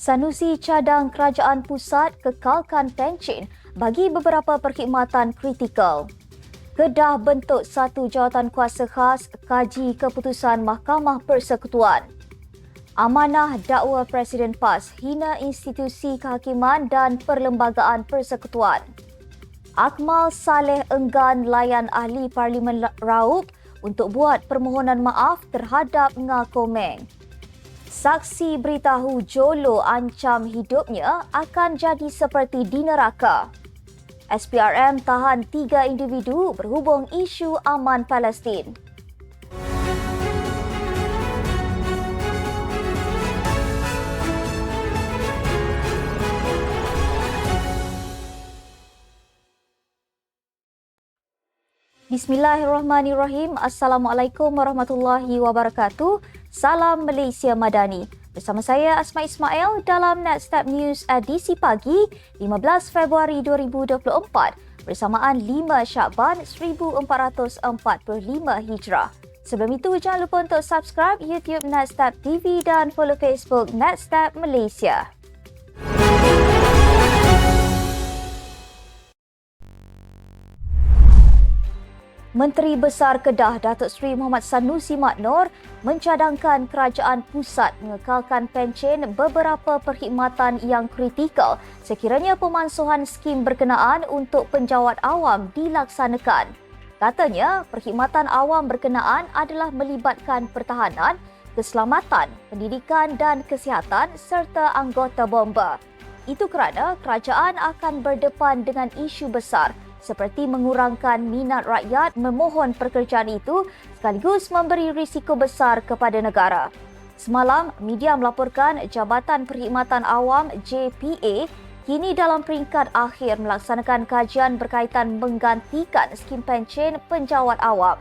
Sanusi cadang Kerajaan Pusat kekalkan pencen bagi beberapa perkhidmatan kritikal. Kedah bentuk satu jawatan kuasa khas kaji keputusan Mahkamah Persekutuan. Amanah dakwa Presiden PAS hina institusi kehakiman dan perlembagaan persekutuan. Akmal Saleh enggan layan ahli Parlimen Raub untuk buat permohonan maaf terhadap Ngakomeng. Saksi beritahu Jolo ancam hidupnya akan jadi seperti di neraka. SPRM tahan 3 individu berhubung isu aman Palestin. Bismillahirrahmanirrahim. Assalamualaikum warahmatullahi wabarakatuh. Salam Malaysia Madani. Bersama saya Asma Ismail dalam Netstep News edisi pagi 15 Februari 2024 bersamaan 5 Syakban 1445 Hijrah. Sebelum itu jangan lupa untuk subscribe YouTube Netstep TV dan follow Facebook Netstep Malaysia. Menteri Besar Kedah Datuk Seri Mohamad Sanusi Mak Noor mencadangkan Kerajaan Pusat mengekalkan pencen beberapa perkhidmatan yang kritikal sekiranya pemansuhan skim berkenaan untuk penjawat awam dilaksanakan. Katanya, perkhidmatan awam berkenaan adalah melibatkan pertahanan, keselamatan, pendidikan dan kesihatan serta anggota bomba. Itu kerana kerajaan akan berdepan dengan isu besar seperti mengurangkan minat rakyat memohon pekerjaan itu sekaligus memberi risiko besar kepada negara. Semalam, media melaporkan Jabatan Perkhidmatan Awam JPA kini dalam peringkat akhir melaksanakan kajian berkaitan menggantikan skim pencen penjawat awam.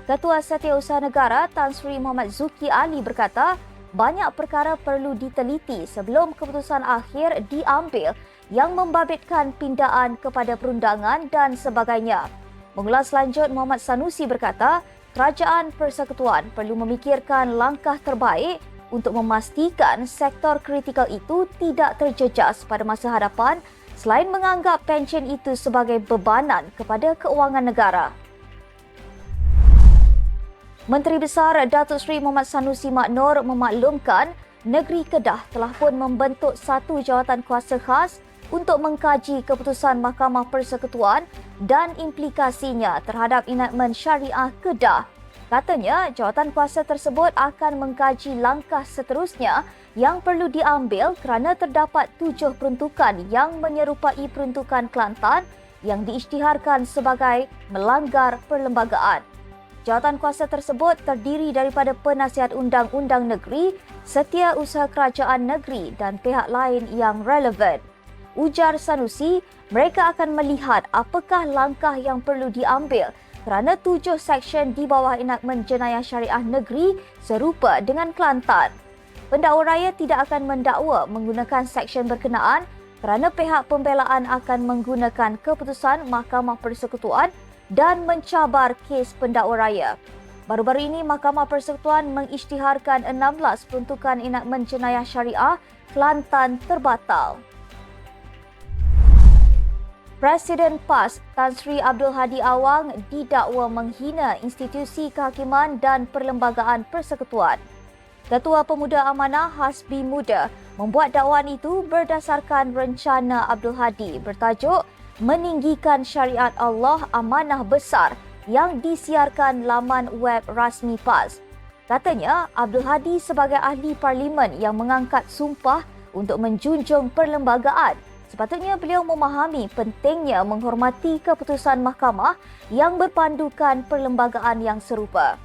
Ketua Setiausaha Negara Tan Sri Muhammad Zuki Ali berkata, banyak perkara perlu diteliti sebelum keputusan akhir diambil yang membabitkan pindaan kepada perundangan dan sebagainya. Mengulas lanjut, Muhammad Sanusi berkata, Kerajaan Persekutuan perlu memikirkan langkah terbaik untuk memastikan sektor kritikal itu tidak terjejas pada masa hadapan selain menganggap pencen itu sebagai bebanan kepada keuangan negara. Menteri Besar Datuk Seri Mohamad Sanusi Mak Noor memaklumkan negeri Kedah telah pun membentuk satu jawatan kuasa khas untuk mengkaji keputusan Mahkamah Persekutuan dan implikasinya terhadap enakmen syariah Kedah. Katanya, jawatan kuasa tersebut akan mengkaji langkah seterusnya yang perlu diambil kerana terdapat 7 peruntukan yang menyerupai peruntukan Kelantan yang diisytiharkan sebagai melanggar perlembagaan. Jawatan kuasa tersebut terdiri daripada penasihat undang-undang negeri, setiausaha kerajaan negeri dan pihak lain yang relevan. Ujar Sanusi, mereka akan melihat apakah langkah yang perlu diambil kerana 7 seksyen di bawah enakmen jenayah syariah negeri serupa dengan Kelantan. Pendakwa raya tidak akan mendakwa menggunakan seksyen berkenaan kerana pihak pembelaan akan menggunakan keputusan Mahkamah Persekutuan dan mencabar kes pendakwa raya. Baru-baru ini, Mahkamah Persekutuan mengisytiharkan 16 peruntukan enakmen jenayah syariah Kelantan terbatal. Presiden PAS Tan Sri Abdul Hadi Awang didakwa menghina institusi kehakiman dan perlembagaan persekutuan. Ketua Pemuda Amanah Hasbi Muda membuat dakwaan itu berdasarkan rencana Abdul Hadi bertajuk Meninggikan Syariat Allah Amanah Besar yang disiarkan laman web rasmi PAS. Katanya, Abdul Hadi sebagai ahli parlimen yang mengangkat sumpah untuk menjunjung perlembagaan, sepatutnya beliau memahami pentingnya menghormati keputusan mahkamah yang berpandukan perlembagaan yang serupa.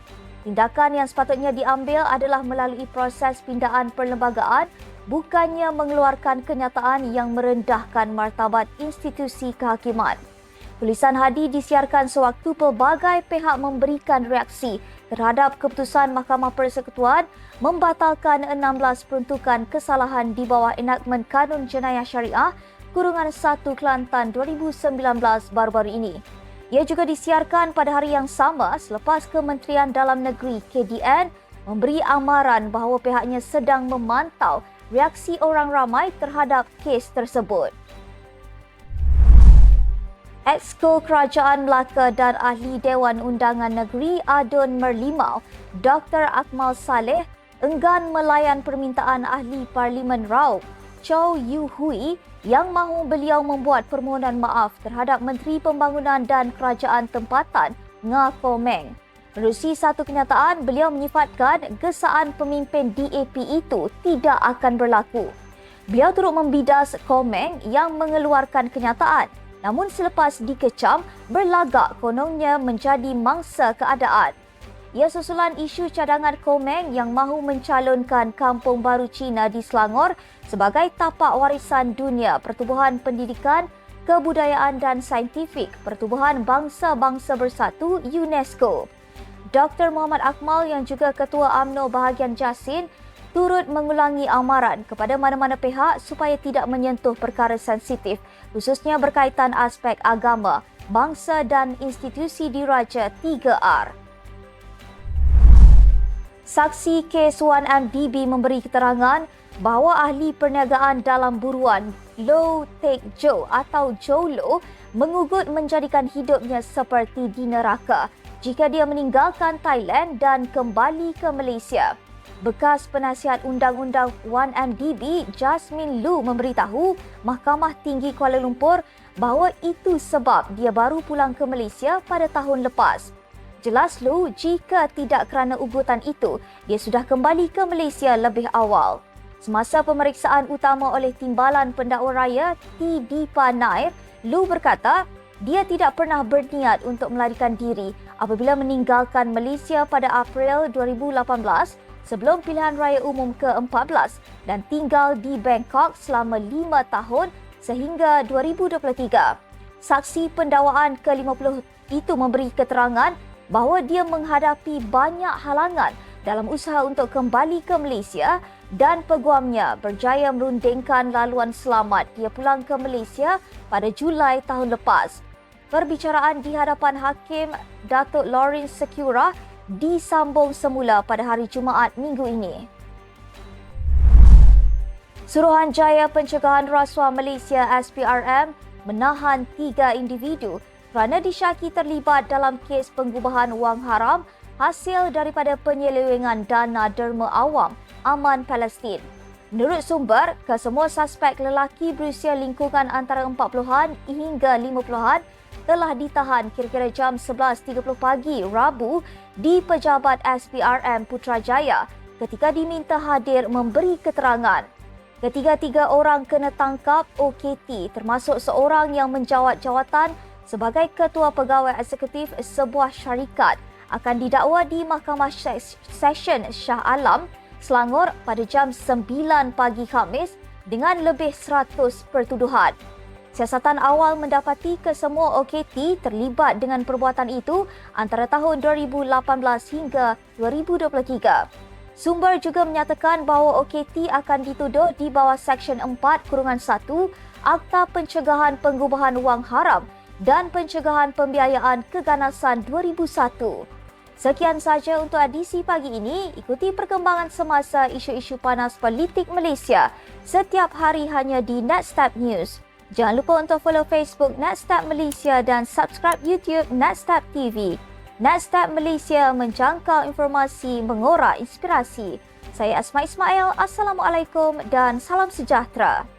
Tindakan yang sepatutnya diambil adalah melalui proses pindaan perlembagaan, bukannya mengeluarkan kenyataan yang merendahkan martabat institusi kehakiman. Tulisan Hadi disiarkan sewaktu pelbagai pihak memberikan reaksi terhadap keputusan Mahkamah Persekutuan membatalkan 16 peruntukan kesalahan di bawah enakmen Kanun Jenayah Syariah Kurungan 1 Kelantan 2019 baru-baru ini. Ia juga disiarkan pada hari yang sama selepas Kementerian Dalam Negeri KDN memberi amaran bahawa pihaknya sedang memantau reaksi orang ramai terhadap kes tersebut. Exco Kerajaan Melaka dan Ahli Dewan Undangan Negeri Adun Merlimau, Dr. Akmal Saleh, enggan melayan permintaan Ahli Parlimen Raub, Chow Yu Hui, yang mahu beliau membuat permohonan maaf terhadap Menteri Pembangunan dan Kerajaan Tempatan, Nga Komeng. Menerusi satu kenyataan, beliau menyifatkan gesaan pemimpin DAP itu tidak akan berlaku. Beliau turut membidas Komeng yang mengeluarkan kenyataan. Namun selepas dikecam, berlagak kononnya menjadi mangsa keadaan. Ia susulan isu cadangan Komeng yang mahu mencalonkan Kampung Baru Cina di Selangor sebagai tapak warisan dunia Pertubuhan Pendidikan, Kebudayaan dan Saintifik Pertubuhan Bangsa-Bangsa Bersatu UNESCO. Dr. Muhammad Akmal yang juga Ketua UMNO Bahagian Jasin turut mengulangi amaran kepada mana-mana pihak supaya tidak menyentuh perkara sensitif, khususnya berkaitan aspek agama, bangsa dan institusi diraja 3R. Saksi kes 1MDB memberi keterangan bahawa ahli perniagaan dalam buruan Low Tek Jo atau Jolo mengugut menjadikan hidupnya seperti di neraka jika dia meninggalkan Thailand dan kembali ke Malaysia. Bekas penasihat undang-undang 1MDB, Jasmine Lu, memberitahu Mahkamah Tinggi Kuala Lumpur bahawa itu sebab dia baru pulang ke Malaysia pada tahun lepas. Jelas Lu, jika tidak kerana ugutan itu, dia sudah kembali ke Malaysia lebih awal. Semasa pemeriksaan utama oleh Timbalan Pendakwa Raya T. Dipa Nair, Lu berkata dia tidak pernah berniat untuk melarikan diri apabila meninggalkan Malaysia pada April 2018 sebelum pilihan raya umum ke-14 dan tinggal di Bangkok selama 5 tahun sehingga 2023. Saksi pendakwaan ke-50 itu memberi keterangan bahawa dia menghadapi banyak halangan dalam usaha untuk kembali ke Malaysia dan peguamnya berjaya merundingkan laluan selamat dia pulang ke Malaysia pada Julai tahun lepas. Perbicaraan di hadapan Hakim Datuk Lawrence Secura disambung semula pada hari Jumaat minggu ini. Suruhanjaya Pencegahan Rasuah Malaysia SPRM menahan 3 individu kerana disyaki terlibat dalam kes pengubahan wang haram hasil daripada penyelewengan dana derma awam Aman Palestin. Menurut sumber, kesemua suspek lelaki berusia lingkungan antara 40-an hingga 50-an telah ditahan kira-kira jam 11.30 pagi Rabu di Pejabat SPRM Putrajaya ketika diminta hadir memberi keterangan. Ketiga-tiga orang kena tangkap OKT termasuk seorang yang menjawat jawatan sebagai Ketua Pegawai Eksekutif sebuah syarikat akan didakwa di Mahkamah Session Shah Alam, Selangor pada jam 9 pagi Khamis dengan lebih 100 pertuduhan. Siasatan awal mendapati kesemua OKT terlibat dengan perbuatan itu antara tahun 2018 hingga 2023. Sumber juga menyatakan bahawa OKT akan dituduh di bawah Seksyen 4-1 Akta Pencegahan Pengubahan Wang Haram dan Pencegahan Pembiayaan Keganasan 2001. Sekian sahaja untuk edisi pagi ini. Ikuti perkembangan semasa isu-isu panas politik Malaysia setiap hari hanya di Netstep News. Jangan lupa untuk follow Facebook Netstep Malaysia dan subscribe YouTube Netstep TV. Netstep Malaysia menjangkau informasi mengorak inspirasi. Saya Asma Ismail. Assalamualaikum dan salam sejahtera.